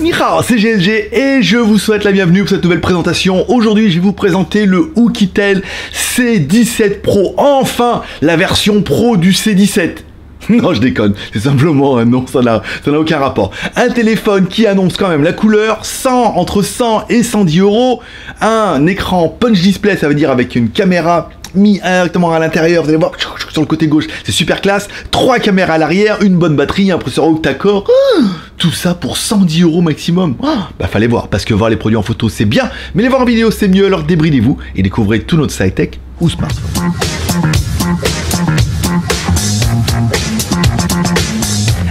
Ni hao, c'est GLG et je vous souhaite la bienvenue pour cette nouvelle présentation. Aujourd'hui, je vais vous présenter le Oukitel C17 Pro. Enfin, la version pro du C17. Non, je déconne, c'est simplement un nom, ça n'a aucun rapport. Un téléphone qui annonce quand même la couleur, entre 100 et 110 €. Un écran punch display, ça veut dire avec une caméra mis directement à l'intérieur, vous allez voir, sur le côté gauche, c'est super classe. 3 caméras à l'arrière, une bonne batterie, un processeur octa-core. Tout ça pour 110 € maximum. Bah fallait voir, parce que voir les produits en photo c'est bien, mais les voir en vidéo c'est mieux, alors débridez-vous et découvrez tout notre sci-tech ou smartphone.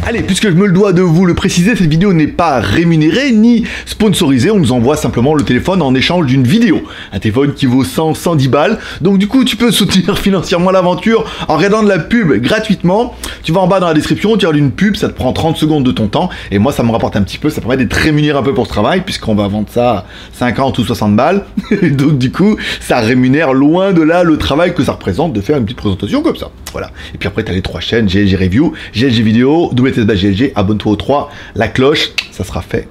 Allez, puisque je me le dois de vous le préciser, cette vidéo n'est pas rémunérée ni sponsorisée, on nous envoie simplement le téléphone en échange d'une vidéo. Un téléphone qui vaut 110 balles, donc du coup tu peux soutenir financièrement l'aventure en regardant de la pub gratuitement. Tu vas en bas dans la description, tu regardes une pub, ça te prend 30 secondes de ton temps, et moi ça me rapporte un petit peu, ça permet d'être rémunéré un peu pour ce travail, puisqu'on va vendre ça à 50 ou 60 balles, donc du coup ça rémunère loin de là le travail que ça représente de faire une petite présentation comme ça. Voilà. Et puis après tu as les 3 chaînes, GLG Review, GLG Vidéo, GLG, abonne-toi aux 3, la cloche, ça sera fait.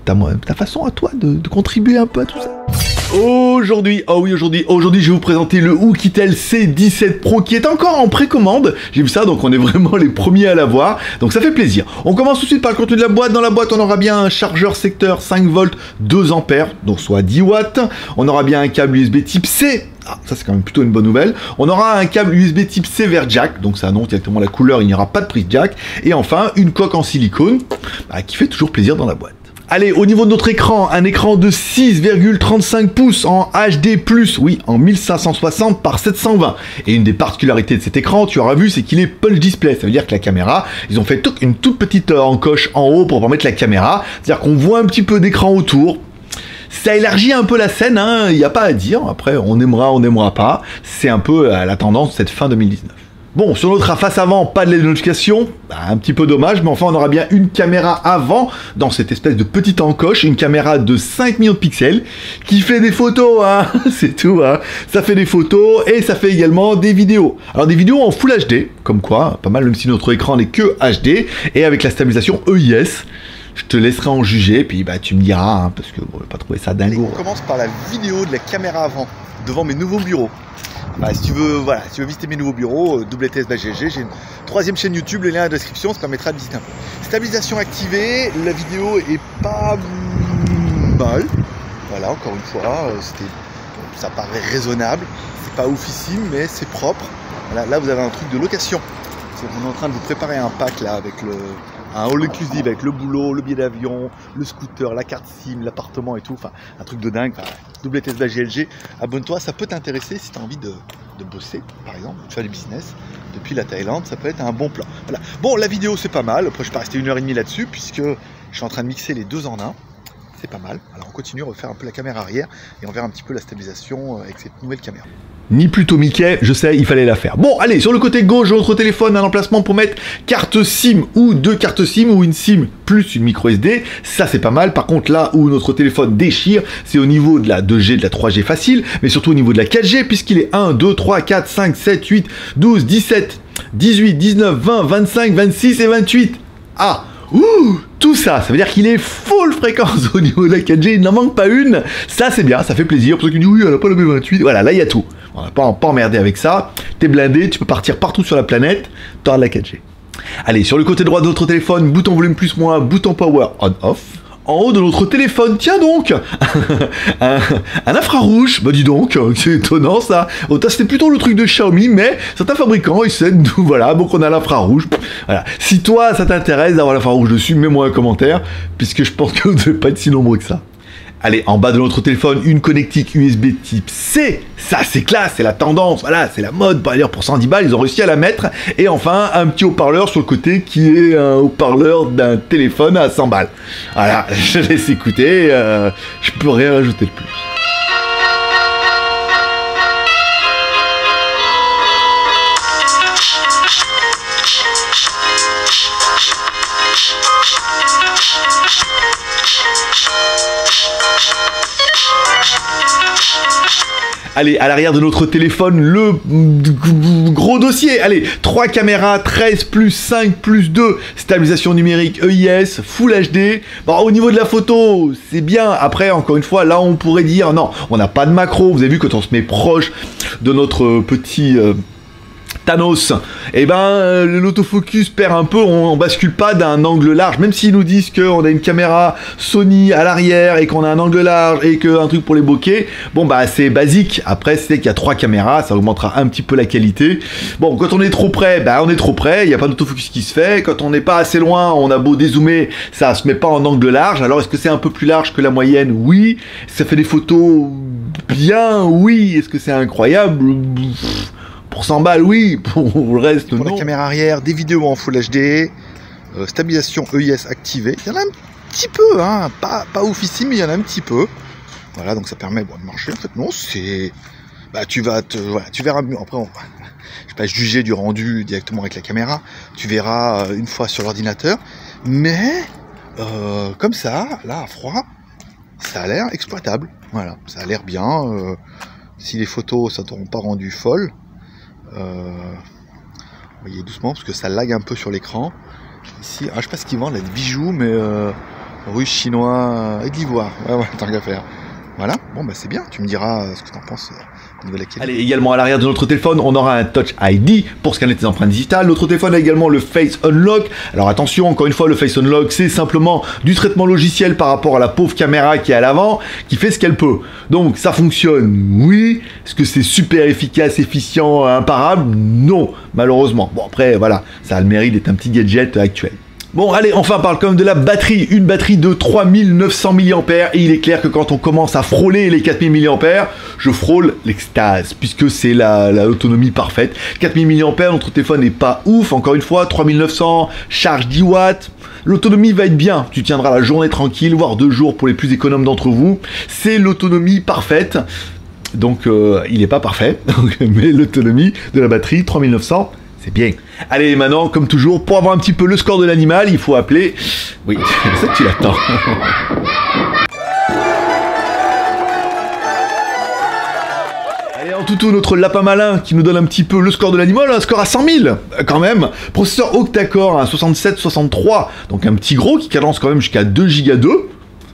T'as ta façon à toi de contribuer un peu à tout ça. Aujourd'hui, aujourd'hui je vais vous présenter le Oukitel C17 Pro qui est encore en précommande. J'ai vu ça, donc on est vraiment les premiers à l'avoir, donc ça fait plaisir. On commence tout de suite par le contenu de la boîte. Dans la boîte, on aura bien un chargeur secteur 5 volts 2 ampères, donc soit 10 watts. On aura bien un câble USB type C. Ah, ça c'est quand même plutôt une bonne nouvelle. On aura un câble USB type C vers jack, donc ça annonce directement la couleur, il n'y aura pas de prise jack. Et enfin, une coque en silicone, qui fait toujours plaisir dans la boîte. Allez, au niveau de notre écran, un écran de 6,35 pouces en HD+, oui, en 1560 par 720. Et une des particularités de cet écran, tu auras vu, c'est qu'il est punch display. Ça veut dire que la caméra, ils ont fait une toute petite encoche en haut pour permettre la caméra. C'est-à-dire qu'on voit un petit peu d'écran autour. Ça élargit un peu la scène, hein, il n'y a pas à dire. Après, on aimera, on n'aimera pas. C'est un peu la tendance de cette fin 2019. Bon, sur notre face avant, pas de LED de notification, un petit peu dommage, mais enfin on aura bien une caméra avant, dans cette espèce de petite encoche, une caméra de 5 millions de pixels, qui fait des photos, hein, c'est tout, hein. Ça fait des photos, et ça fait également des vidéos. Alors des vidéos en Full HD, comme quoi, pas mal, même si notre écran n'est que HD, et avec la stabilisation EIS. Je te laisserai en juger, puis bah tu me diras, hein, parce que bon, je vais pas trouver ça dingue. On commence par la vidéo de la caméra avant, devant mes nouveaux bureaux. Bah, si tu veux visiter mes nouveaux bureaux, WTS/GLG, j'ai une 3e chaîne YouTube, le lien dans la description, ça permettra de visiter un peu. Stabilisation activée, la vidéo est pas mal. Voilà, encore une fois, ça paraît raisonnable. C'est pas oufissime, mais c'est propre. Voilà, là, vous avez un truc de location. On est en train de vous préparer un pack là avec un all inclusive avec le boulot, le billet d'avion, le scooter, la carte SIM, l'appartement et tout, enfin un truc de dingue. WTS/GLG, abonne-toi, ça peut t'intéresser si tu as envie de bosser, par exemple, de faire du business depuis la Thaïlande, ça peut être un bon plan. Voilà. Bon, la vidéo c'est pas mal, après je peux rester 1h30 là-dessus puisque je suis en train de mixer les 2 en 1. C'est pas mal. Alors on continue, on va faire un peu la caméra arrière et on verra un petit peu la stabilisation avec cette nouvelle caméra. Ni plutôt Mickey, je sais, il fallait la faire. Bon, allez, sur le côté gauche de notre téléphone, un emplacement pour mettre carte SIM ou 2 cartes SIM ou une SIM plus une micro SD. Ça, c'est pas mal. Par contre, là où notre téléphone déchire, c'est au niveau de la 2G, de la 3G facile, mais surtout au niveau de la 4G, puisqu'il est 1, 2, 3, 4, 5, 7, 8, 12, 17, 18, 19, 20, 25, 26 et 28. Ah! Ouh, tout ça, ça veut dire qu'il est full fréquence au niveau de la 4G, il n'en manque pas une. Ça c'est bien, ça fait plaisir. Pour ceux qui disent oui, elle n'a pas le B28, voilà, là il y a tout. On va pas emmerder avec ça. T'es blindé, tu peux partir partout sur la planète, t'auras de la 4G. Allez, sur le côté droit de notre téléphone, bouton volume plus moins, bouton power on-off. En haut de notre téléphone, tiens donc, un infrarouge, bah dis donc, c'est étonnant ça. C'était plutôt le truc de Xiaomi, mais certains fabricants essaient de, voilà, donc on a l'infrarouge. Voilà. Si toi ça t'intéresse d'avoir l'infrarouge dessus, mets-moi un commentaire, puisque je pense que vous ne devez pas être si nombreux que ça. Allez, en bas de notre téléphone, une connectique USB type C. Ça, c'est classe, c'est la tendance. Voilà, c'est la mode. Par ailleurs, pour 110 balles, ils ont réussi à la mettre. Et enfin, un petit haut-parleur sur le côté qui est un haut-parleur d'un téléphone à 100 balles. Voilà, je laisse écouter. Je peux rien rajouter de plus. Allez, à l'arrière de notre téléphone, le gros dossier. Allez, 3 caméras, 13 plus 5 plus 2, stabilisation numérique EIS, Full HD. Bon, au niveau de la photo, c'est bien. Après, encore une fois, là, on pourrait dire, non, on n'a pas de macro. Vous avez vu, quand on se met proche de notre petit... Thanos, et ben l'autofocus perd un peu, on bascule pas d'un angle large, même s'ils nous disent qu'on a une caméra Sony à l'arrière et qu'on a un angle large et qu'un truc pour les bokeh, bon bah c'est basique. Après c'est qu'il y a 3 caméras, ça augmentera un petit peu la qualité. Bon, quand on est trop près, bah on est trop près, il n'y a pas d'autofocus qui se fait. Quand on n'est pas assez loin, on a beau dézoomer, ça se met pas en angle large. Alors est-ce que c'est un peu plus large que la moyenne? Oui. Ça fait des photos bien? Oui. Est-ce que c'est incroyable? Pour 100 balles, oui. Pour le reste, non. Pour la caméra arrière, des vidéos en Full HD, stabilisation EIS activée. Il y en a un petit peu, hein, pas oufissime, mais il y en a un petit peu. Voilà, donc ça permet de marcher. En fait, non, c'est... Bah, tu verras mieux. Après, je vais pas juger du rendu directement avec la caméra. Tu verras une fois sur l'ordinateur. Mais, comme ça, là, à froid, ça a l'air exploitable. Voilà, ça a l'air bien. Si les photos, ça t'auront pas rendu folle, voyez doucement parce que ça lag un peu sur l'écran. Ici, je sais pas ce qu'ils vendent, là, des bijoux, mais russe chinois et d'ivoire. Ouais, tant qu'à faire. Voilà, bon bah c'est bien, tu me diras ce que tu en penses au niveau de la qualité. Allez, également à l'arrière de notre téléphone, on aura un Touch ID pour scanner tes empreintes digitales. Notre téléphone a également le Face Unlock. Alors attention, encore une fois, le Face Unlock, c'est simplement du traitement logiciel par rapport à la pauvre caméra qui est à l'avant, qui fait ce qu'elle peut. Donc ça fonctionne, oui. Est-ce que c'est super efficace, efficient, imparable? Non, malheureusement. Bon après, voilà, ça a le mérite d'être un petit gadget actuel. Bon, allez, enfin, on parle quand même de la batterie. Une batterie de 3900 mAh. Et il est clair que quand on commence à frôler les 4000 mAh, je frôle l'extase, puisque c'est l'autonomie parfaite. 4000 mAh, notre téléphone n'est pas ouf. Encore une fois, 3900, charge 10 watts. L'autonomie va être bien. Tu tiendras la journée tranquille, voire 2 jours pour les plus économes d'entre vous. C'est l'autonomie parfaite. Donc, il n'est pas parfait. Mais l'autonomie de la batterie, 3900. C'est bien. Allez, maintenant, comme toujours, pour avoir un petit peu le score de l'animal, il faut appeler... Oui, c'est ça que tu l'attends. Allez, en toutou, notre lapin malin qui nous donne un petit peu le score de l'animal, un score à 100 000, quand même. Processeur octa-core, un 6763, donc un petit gros qui cadence quand même jusqu'à 2 Go 2.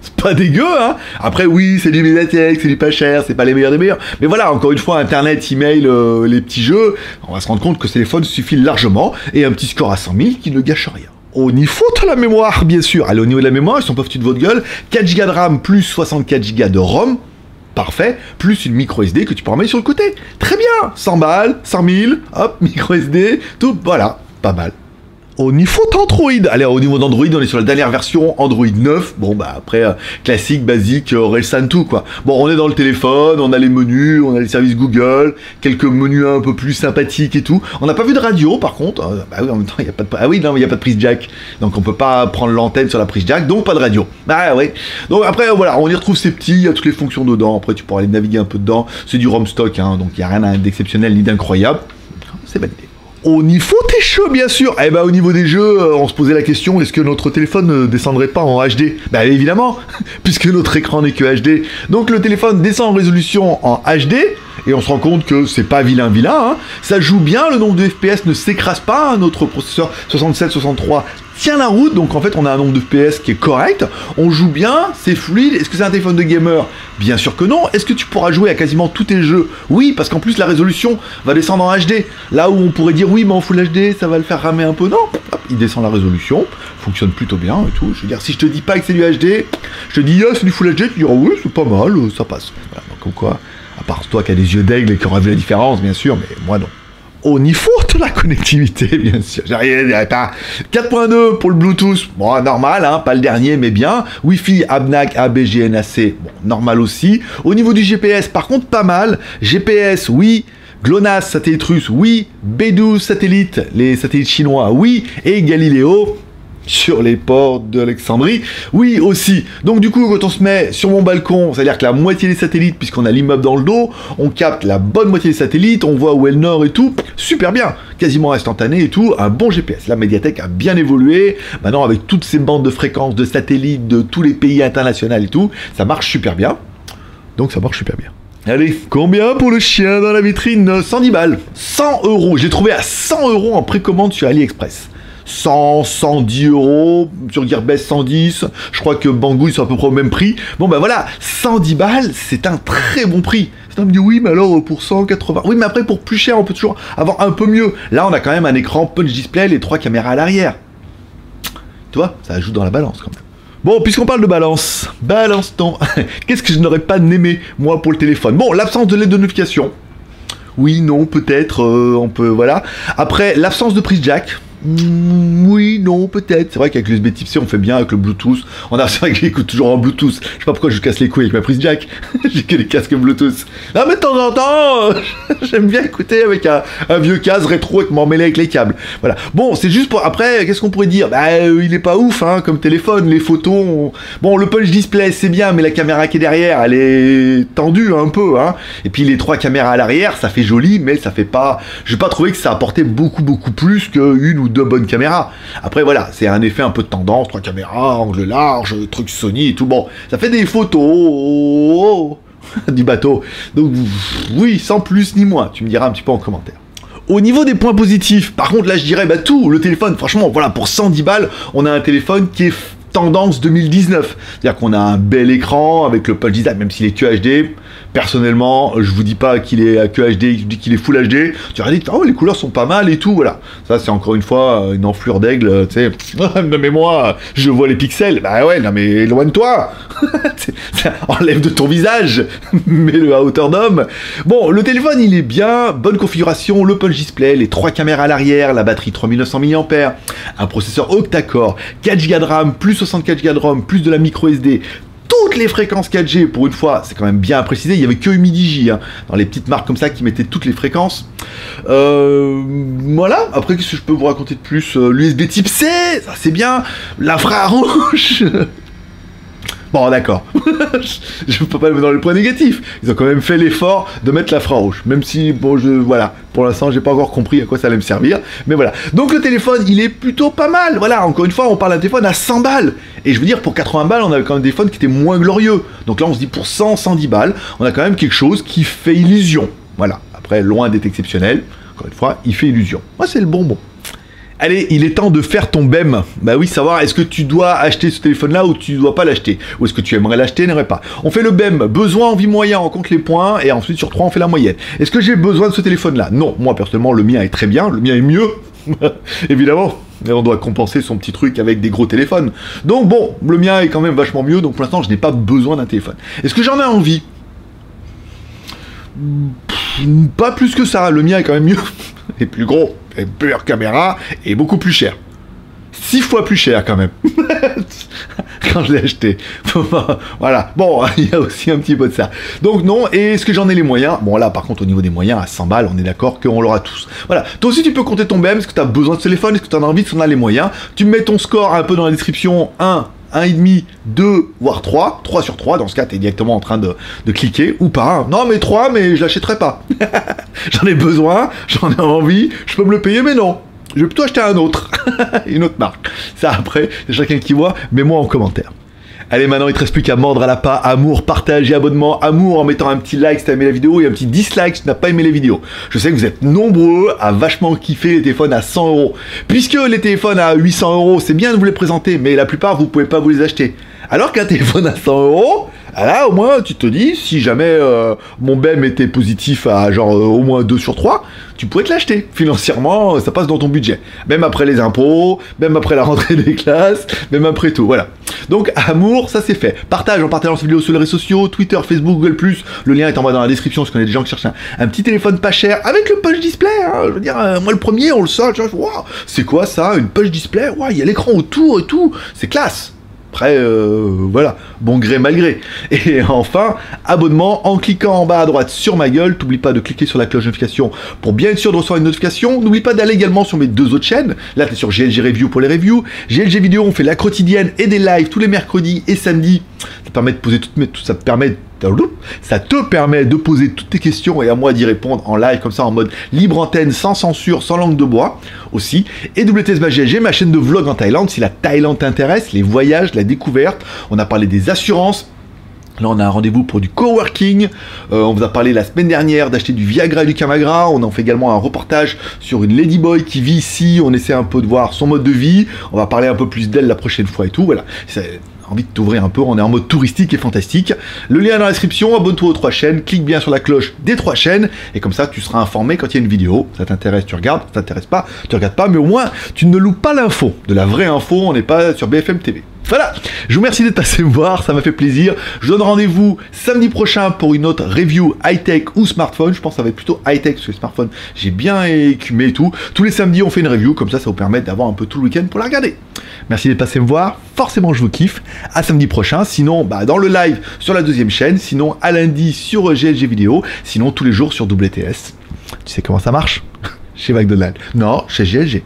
C'est pas dégueu, hein. Après, oui, c'est du Mediatek, c'est du pas cher, c'est pas les meilleurs des meilleurs. Mais voilà, encore une fois, Internet, email, les petits jeux, on va se rendre compte que ce téléphone suffit largement. Et un petit score à 100 000 qui ne gâche rien. Au niveau de la mémoire, bien sûr. Allez, au niveau de la mémoire, ils sont pas foutus de votre gueule. 4 Go de RAM plus 64 Go de ROM. Parfait, plus une micro SD que tu pourras mettre sur le côté. Très bien, 100 balles, 100 000, hop, micro SD, tout, voilà, pas mal. Au niveau d'Android, allez, au niveau d'Android, on est sur la dernière version Android 9. Bon, bah après, classique, basique, Relsan tout, quoi. Bon, on est dans le téléphone, on a les menus, on a les services Google, quelques menus un peu plus sympathiques et tout. On n'a pas vu de radio, par contre. Bah oui, en même temps, il n'y a pas de... Ah oui, non, il n'y a pas de prise jack. Donc, on peut pas prendre l'antenne sur la prise jack, donc pas de radio. Bah oui. Donc après, voilà, on y retrouve ces petits, il y a toutes les fonctions dedans. Après, tu pourras aller naviguer un peu dedans. C'est du ROM stock, hein, donc il n'y a rien d'exceptionnel ni d'incroyable. C'est validé. Au niveau des jeux, bien sûr. Eh ben, au niveau des jeux, on se posait la question, est-ce que notre téléphone ne descendrait pas en HD? Bah évidemment, puisque notre écran n'est que HD. Donc le téléphone descend en résolution en HD, et on se rend compte que c'est pas vilain, hein. Ça joue bien, le nombre de FPS ne s'écrase pas, hein. Notre processeur 67-63 tient la route, donc en fait on a un nombre de FPS qui est correct, on joue bien, c'est fluide. Est-ce que c'est un téléphone de gamer? Bien sûr que non. Est-ce que tu pourras jouer à quasiment tous tes jeux? Oui, parce qu'en plus la résolution va descendre en HD, là où on pourrait dire oui mais en Full HD ça va le faire ramer un peu, non, hop, il descend la résolution, fonctionne plutôt bien et tout. Je veux dire, si je te dis pas que c'est du HD, je te dis c'est du Full HD, tu diras oui c'est pas mal, ça passe. Voilà, donc comme quoi, à part toi qui as des yeux d'aigle et qui aura vu la différence bien sûr, mais moi non. Au niveau de la connectivité, bien sûr, j'arrive pas. 4.2 pour le Bluetooth, bon, normal, hein, pas le dernier, mais bien. Wi-Fi, ABNAC, ABGNAC, bon, normal aussi. Au niveau du GPS, par contre, pas mal. GPS, oui. GLONASS, satellite russe, oui. B12, satellite, les satellites chinois, oui. Et Galileo, sur les ports d'Alexandrie, oui aussi. Donc du coup, quand on se met sur mon balcon, c'est-à-dire que la moitié des satellites, puisqu'on a l'immeuble dans le dos, on capte la bonne moitié des satellites, on voit où est le nord et tout, super bien, quasiment instantané et tout, un bon GPS. La Mediatek a bien évolué, maintenant avec toutes ces bandes de fréquences de satellites de tous les pays internationaux et tout, ça marche super bien. Donc ça marche super bien. Allez, combien pour le chien dans la vitrine? 110 balles. 100 euros. Je l'ai trouvé à 100 euros en précommande sur AliExpress. 100, 110 euros, sur Gearbest 110, je crois que Banggood ils sont à peu près au même prix. Bon ben voilà, 110 balles, c'est un très bon prix. Certains me disent oui, mais alors pour 180, oui mais après pour plus cher on peut toujours avoir un peu mieux. Là on a quand même un écran punch display, les 3 caméras à l'arrière. Tu vois, ça ajoute dans la balance quand même. Bon, puisqu'on parle de balance, balance ton... Qu'est-ce que je n'aurais pas aimé moi pour le téléphone? Bon, l'absence de LED de notification. Oui, non, peut-être, on peut, voilà. Après, l'absence de prise jack. Oui, non, peut-être. C'est vrai qu'avec l'USB Type C, on fait bien avec le Bluetooth. C'est vrai que j'écoute toujours en Bluetooth. Je sais pas pourquoi je casse les couilles avec ma prise jack. J'ai que des casques Bluetooth. Non, mais de temps en temps, j'aime bien écouter avec un vieux casque rétro avec m'emmêler avec les câbles. Voilà. Bon, c'est juste pour... Après, qu'est-ce qu'on pourrait dire? Bah, il est pas ouf, hein, comme téléphone. Les photos... Bon, le punch display, c'est bien, mais la caméra qui est derrière, elle est tendue un peu, hein. Et puis les 3 caméras à l'arrière, ça fait joli, mais ça fait pas... Je vais pas trouver que ça apportait beaucoup plus qu'une ou 2 bonnes caméras. Après voilà, c'est un effet un peu de tendance, 3 caméras, angle large, truc Sony et tout. Bon, ça fait des photos du bateau. Donc oui, sans plus ni moins, tu me diras un petit peu en commentaire. Au niveau des points positifs, par contre là je dirais bah tout, le téléphone, franchement, voilà, pour 110 balles, on a un téléphone qui est tendance 2019. C'est-à-dire qu'on a un bel écran avec le punch design, même s'il est que HD. Personnellement, je vous dis pas qu'il est que HD, je vous dis qu'il est full HD. Tu vas dire, oh, les couleurs sont pas mal et tout, voilà. Ça, c'est encore une fois une enflure d'aigle, tu sais. Non, mais moi, je vois les pixels. Bah ouais, non, mais éloigne-toi. Enlève de ton visage. Mets-le à hauteur d'homme. Bon, le téléphone, il est bien. Bonne configuration. Le punch display, les 3 caméras à l'arrière, la batterie 3900 mAh, un processeur octa-core, 4 Go de RAM, plus 64 Go de ROM, plus de la micro SD. Toutes les fréquences 4G, pour une fois, c'est quand même bien précisé, il n'y avait que Humidigi, hein, dans les petites marques comme ça qui mettaient toutes les fréquences. Voilà, après qu'est-ce que je peux vous raconter de plus? L'USB Type C, ça c'est bien, l'infrarouge. Bon d'accord, je peux pas le mettre dans les points négatifs, ils ont quand même fait l'effort de mettre l'infrarouge, même si, bon, voilà, pour l'instant j'ai pas encore compris à quoi ça allait me servir, mais voilà. Donc le téléphone, il est plutôt pas mal, voilà, encore une fois, on parle d'un téléphone à 100 balles, et je veux dire, pour 80 balles, on avait quand même des téléphones qui étaient moins glorieux, donc là on se dit pour 100, 110 balles, on a quand même quelque chose qui fait illusion, voilà. Après, loin d'être exceptionnel, encore une fois, il fait illusion. Moi c'est le bonbon. Allez, il est temps de faire ton BEM. Bah oui, savoir est-ce que tu dois acheter ce téléphone-là ou tu dois pas l'acheter. Ou est-ce que tu aimerais l'acheter, n'aimerais pas. On fait le BEM, besoin, envie, moyen, on compte les points, et ensuite sur 3, on fait la moyenne. Est-ce que j'ai besoin de ce téléphone-là? Non, moi personnellement, le mien est très bien, le mien est mieux, évidemment. Mais on doit compenser son petit truc avec des gros téléphones. Donc bon, le mien est quand même vachement mieux, donc pour l'instant, je n'ai pas besoin d'un téléphone. Est-ce que j'en ai envie? Pas plus que ça, le mien est quand même mieux. Et plus gros, et meilleure caméra, et beaucoup plus cher. 6 fois plus cher quand même. Quand je l'ai acheté. Voilà. Bon, il y a aussi un petit peu de ça. Donc non, et est-ce que j'en ai les moyens? Bon là par contre au niveau des moyens, à 100 balles, on est d'accord qu'on l'aura tous. Voilà. Toi aussi tu peux compter ton BEM, est-ce que tu as besoin de téléphone, est-ce que tu en as envie, est-ce qu'on a les moyens? Tu mets ton score un peu dans la description, 1,5, 2, voire 3, 3 sur 3, dans ce cas, tu es directement en train de cliquer, ou pas, non mais 3, mais je l'achèterai pas. J'en ai besoin, j'en ai envie, je peux me le payer, mais non. Je vais plutôt acheter un autre, une autre marque. Ça après, c'est chacun qui voit, mets-moi en commentaire. Allez, maintenant, il ne te reste plus qu'à mordre à la pas. Amour, partage et abonnement. Amour en mettant un petit like si tu as aimé la vidéo et un petit dislike si tu n'as pas aimé les vidéos. Je sais que vous êtes nombreux à vachement kiffer les téléphones à 100 €. Puisque les téléphones à 800 €, c'est bien de vous les présenter, mais la plupart, vous ne pouvez pas vous les acheter. Alors qu'un téléphone à 100 €, là, au moins, tu te dis, si jamais mon BEM était positif à genre au moins 2 sur 3, tu pourrais te l'acheter. Financièrement, ça passe dans ton budget. Même après les impôts, même après la rentrée des classes, même après tout, voilà. Donc, amour, ça c'est fait. Partage en partageant cette vidéo sur les réseaux sociaux, Twitter, Facebook, Google+. Le lien est en bas dans la description, parce qu'on a des gens qui cherchent un petit téléphone pas cher, avec le punch display, hein. Je veux dire, moi le premier, on le sort, wow, c'est quoi ça, une punch display? Il y a l'écran autour et tout, c'est classe. Après, voilà, bon gré, mal gré. Et enfin, abonnement en cliquant en bas à droite sur ma gueule. N'oublie pas de cliquer sur la cloche de notification pour bien être sûr de recevoir une notification. N'oublie pas d'aller également sur mes 2 autres chaînes. Là, tu es sur GLG Review pour les reviews. GLG Vidéo, on fait la quotidienne et des lives tous les mercredis et samedis. Ça permet de poser ça te permet de poser toutes tes questions et à moi d'y répondre en live, comme ça en mode libre antenne, sans censure, sans langue de bois aussi. Et WTS/GLG, ma chaîne de vlog en Thaïlande, si la Thaïlande t'intéresse, les voyages, la découverte, on a parlé des assurances, Là, on a un rendez-vous pour du coworking. On vous a parlé la semaine dernière d'acheter du Viagra et du Camagra. On en fait également un reportage sur une Ladyboy qui vit ici. On essaie un peu de voir son mode de vie. On va parler un peu plus d'elle la prochaine fois et tout. Voilà. Envie de t'ouvrir un peu, on est en mode touristique et fantastique. Le lien est dans la description, abonne-toi aux 3 chaînes, clique bien sur la cloche des 3 chaînes, et comme ça tu seras informé quand il y a une vidéo. Ça t'intéresse, tu regardes, ça t'intéresse pas, tu regardes pas, mais au moins tu ne loupes pas l'info, de la vraie info, on n'est pas sur BFM TV. Voilà, je vous remercie d'être passé me voir, ça m'a fait plaisir. Je donne rendez-vous samedi prochain pour une autre review high-tech ou smartphone. Je pense que ça va être plutôt high-tech parce que le smartphone, j'ai bien écumé et tout. Tous les samedis, on fait une review, comme ça vous permet d'avoir un peu tout le week-end pour la regarder. Merci d'être passé me voir, forcément je vous kiffe. À samedi prochain, sinon dans le live sur la 2e chaîne, sinon à lundi sur GLG Vidéo, sinon tous les jours sur WTS. Tu sais comment ça marche? Chez McDonald's. Non, chez GLG.